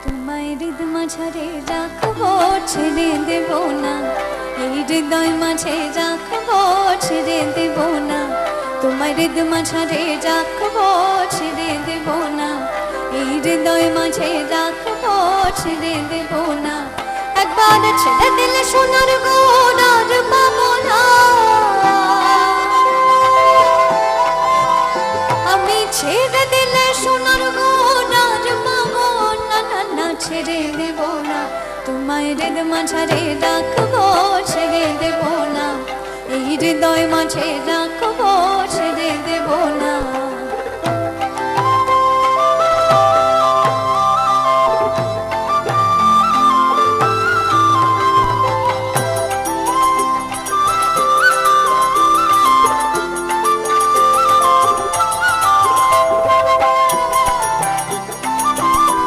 তোমায় হৃদ মাঝারে রাখবো, ছেড়ে দেব না। এই হৃদয় মাঝে রাখবো, ছেড়ে দেব না। তোমায় হৃদ মাঝারে রাখবো, ছেড়ে দেব না। এই হৃদয় মাঝে রাখবো, ছেড়ে দেব না। একবার ছেড়ে দিলে সোনার গৌর আর পাবো না। আমি ছেড়ে দিলে সোনার গৌর আর পাবো না। না না, ছেড়ে দেব না। তোমায় হৃদ মাঝারে রাখবো, ছেড়ে দেব না। এই হৃদয় মাঝে রাখবো, ছেড়ে দেব না।